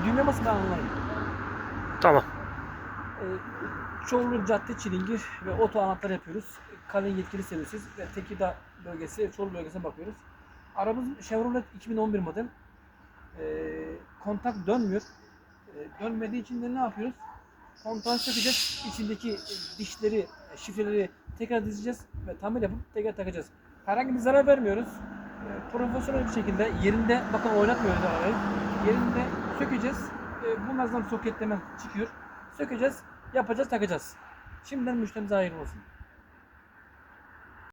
düğme basın, ben anlarım. Tamam. Çorlu Cadde Çilingir ve oto anahtar yapıyoruz. Kalın yetkili servisiz ve Tekirdağ bölgesi, Çorlu bölgesine bakıyoruz. Arabamız Chevrolet 2011 model. Kontak dönmüyor. Dönmediği için de ne yapıyoruz? Kontağı sökeceğiz. İçindeki dişleri, şifreleri tekrar dizeceğiz ve tamir yapıp tekrar takacağız. Herhangi bir zarar vermiyoruz. Profesyonel bir şekilde yerinde, bakın oynatmıyoruz arabayı. Yerinde sökeceğiz. Bunlardan soketleme çıkıyor. Sökeceğiz, yapacağız, takacağız. Şimdiden müşterimize hayırlı olsun.